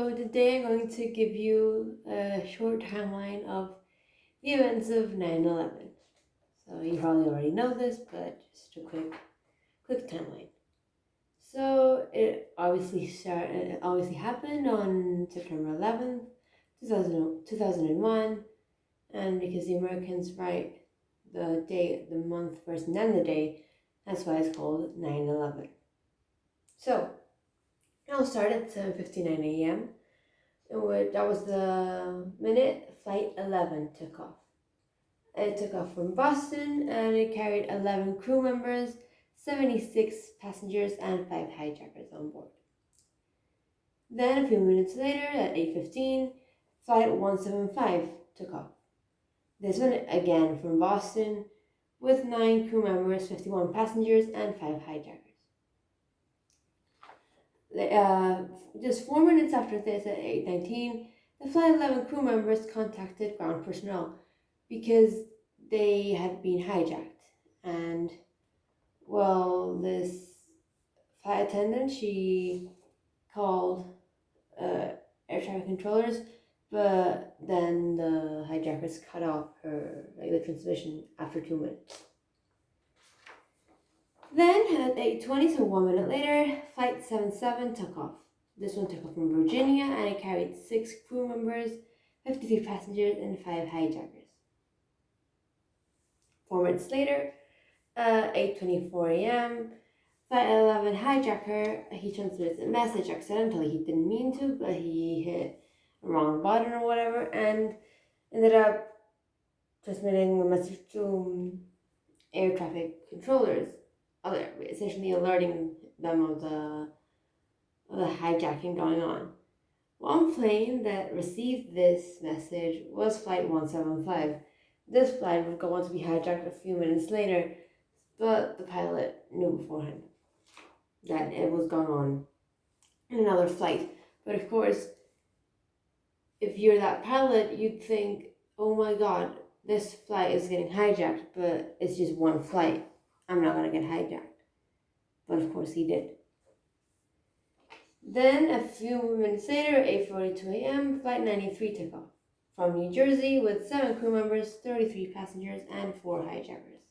So today I'm going to give you a short timeline of the events of 9/11. So you probably already know this, but just a quick timeline. So it obviously happened on September 11th, 2001, and because the Americans write the day, the month first and then the day, that's why it's called 9/11. So I'll start at 7:59 a.m. That was the minute Flight 11 took off. It took off from Boston and it carried 11 crew members, 76 passengers, and 5 hijackers on board. Then a few minutes later, at 8:15, Flight 175 took off. This one again from Boston with 9 crew members, 51 passengers, and 5 hijackers. Just 4 minutes after this, at 8:19, the Flight 11 crew members contacted ground personnel because they had been hijacked. And, well, this flight attendant, she called air traffic controllers, but then the hijackers cut off the transmission after 2 minutes. Then at 8:20, so 1 minute later, Flight 77 took off. This one took off from Virginia and it carried 6 crew members, 53 passengers, and 5 hijackers. 4 minutes later, 8:24 a.m., Flight 11 hijacker, he transmitted a message accidentally. He didn't mean to, but he hit a wrong button or whatever and ended up transmitting the message to air traffic controllers, essentially alerting them of the hijacking going on. One plane that received this message was Flight 175. This flight would go on to be hijacked a few minutes later, but the pilot knew beforehand that it was going on in another flight. But of course, if you're that pilot, you'd think, oh my god, this flight is getting hijacked, but it's just one flight. I'm not going to get hijacked. But of course he did. Then a few minutes later, 8:42 a.m., Flight 93 took off from New Jersey with 7 crew members, 33 passengers, and 4 hijackers.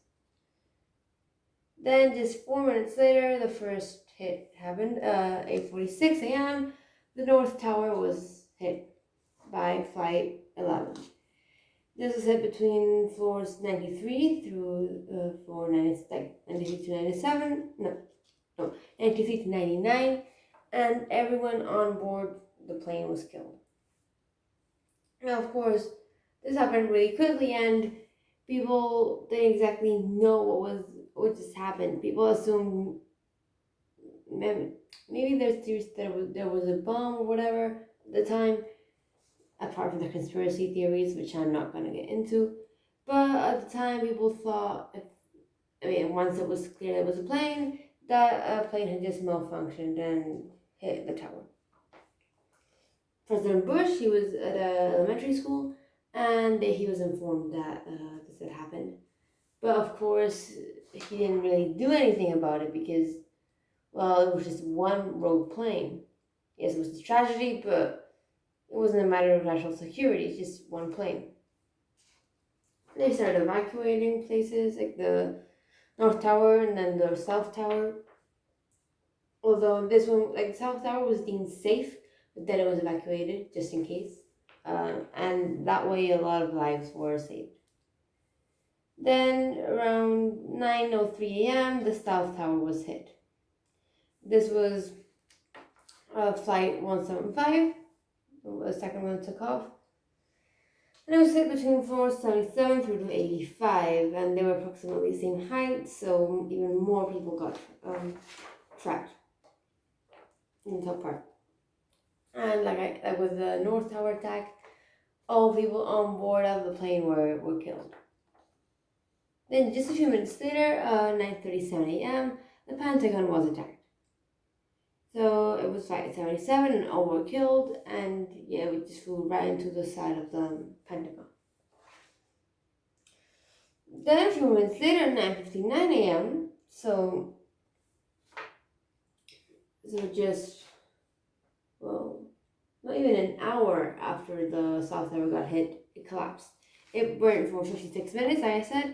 Then just 4 minutes later, the first hit happened. 8:46 a.m., the North Tower was hit by Flight 11. This was hit between floors 93 through floor 93 to 97. No, 93 to 99. And everyone on board the plane was killed. Now, of course, this happened really quickly, and people didn't exactly know what just happened. People assumed maybe there's theories that there was a bomb or whatever at the time, apart from the conspiracy theories, which I'm not going to get into. But at the time, people thought, once it was clear it was a plane, that a plane had just malfunctioned and hit the tower. President Bush, he was at an elementary school, and he was informed that this had happened. But of course, he didn't really do anything about it because, well, it was just one rogue plane. Yes, it was a tragedy, but it wasn't a matter of national security, it's just one plane. They started evacuating places like the North Tower and then the South Tower. Although this one, like South Tower, was deemed safe, but then it was evacuated just in case. And that way a lot of lives were saved. Then around 9:03 a.m., the South Tower was hit. This was Flight 175, the second one took off. And it was hit between floors 77 through to 85, and they were approximately the same height, so even more people got trapped in the top part. And like with the North Tower attack, all people on board of the plane were killed. Then just a few minutes later, 9:37 a.m., the Pentagon was attacked. So it was Flight 77 and all were killed, and yeah, we just flew right into the side of the Pentagon. Then a few minutes later, 9:59 a.m., so just, well, not even an hour after the South Tower got hit, it collapsed. It burned for 56 minutes, like I said,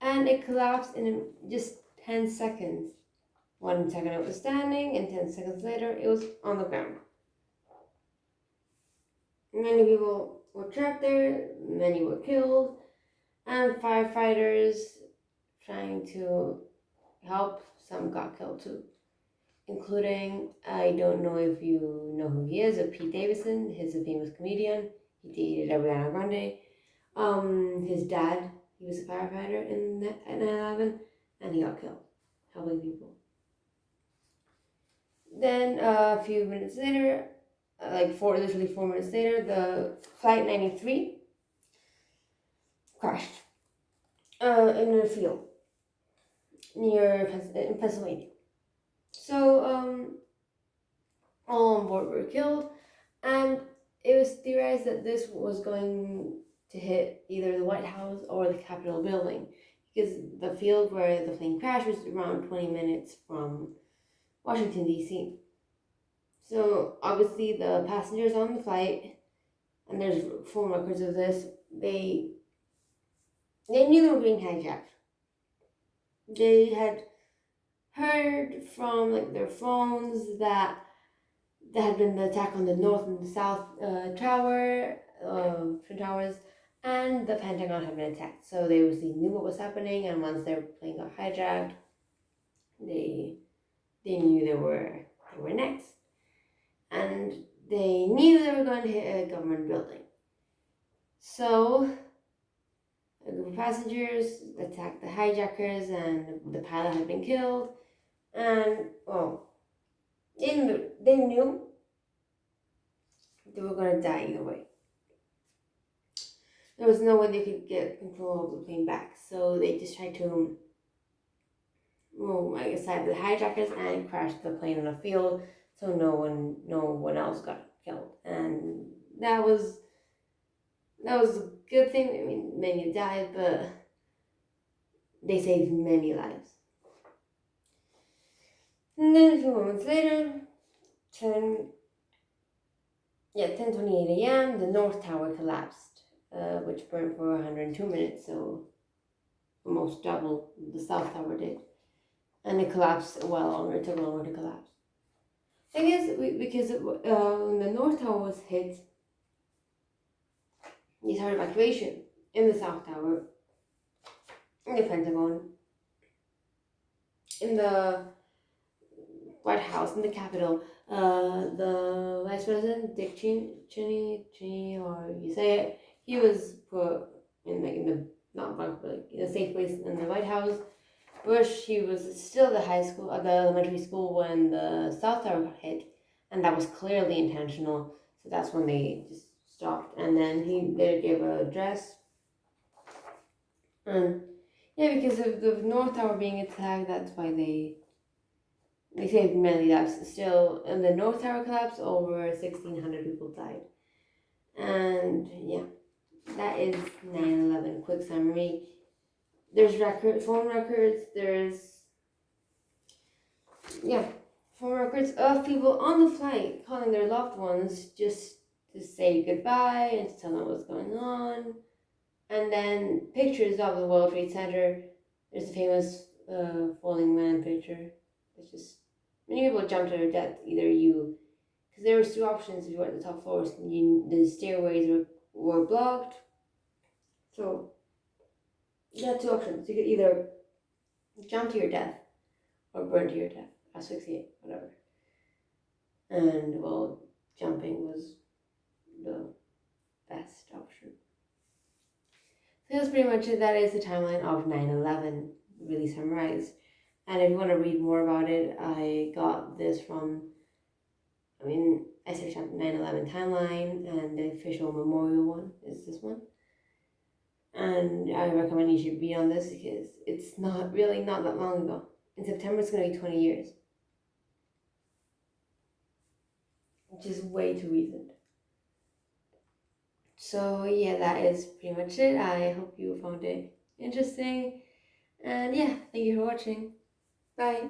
and it collapsed in just 10 seconds. 1 second it was standing, and 10 seconds later it was on the ground. Many people were trapped there, many were killed, and firefighters trying to help, some got killed too, including, I don't know if you know who he is, Pete Davidson. He's a famous comedian. He dated Ariana Grande. His dad, he was a firefighter in 9/11, and he got killed helping people. Then a few minutes later, literally 4 minutes later, the Flight 93 crashed in a field in Pennsylvania. So all on board were killed, and it was theorized that this was going to hit either the White House or the Capitol building, because the field where the plane crashed was around 20 minutes from Washington, D.C. So obviously the passengers on the flight, and there's phone records of this, they knew they were being hijacked. They had heard from their phones that there had been the attack on the North and the South Tower, Twin Towers, and the Pentagon had been attacked. So they obviously knew what was happening, and once their plane got hijacked, they knew they were next. And they knew they were going to hit a government building. So a group of passengers attacked the hijackers, and the pilot had been killed. And, they knew they were going to die either way. There was no way they could get control of the plane back. So they just tried to aside the hijackers and crashed the plane in a field, so no one else got killed. And that was a good thing. I mean, many died, but they saved many lives. And then a few moments later, 10:28 a.m., the North Tower collapsed, which burned for 102 minutes, so almost double the South Tower did. And it collapsed it took longer to collapse. Thing is, because when the North Tower was hit, they started evacuation in the South Tower, in the Pentagon, in the White House, in the Capitol. The Vice President, Dick Cheney, or you say it, he was put in the not bunker, but in a safe place in the White House. Bush, he was still the elementary school when the South Tower got hit, and that was clearly intentional. So that's when they just stopped, and then they gave an address. And because of the North Tower being attacked, that's why they saved many lives. Still, in the North Tower collapse, over 1,600 people died. And that is 9/11 quick summary. There's phone records, phone records of people on the flight calling their loved ones just to say goodbye and to tell them what's going on. And then pictures of the World Trade Center. There's a famous falling man picture. It's just, many people jumped to their death. Because there was two options if you were at the top floors. The stairways were blocked. So you had two options. You could either jump to your death or burn to your death, asphyxiate, whatever. And, jumping was the best option. So that's pretty much it. That is the timeline of 9/11, really summarized. And if you want to read more about it, I got this from, I searched up 9/11 timeline, and the official memorial one is this one. And I recommend you should read on this because it's not that long ago. In September, it's going to be 20 years. Which is way too recent. So that is pretty much it. I hope you found it interesting. And thank you for watching. Bye.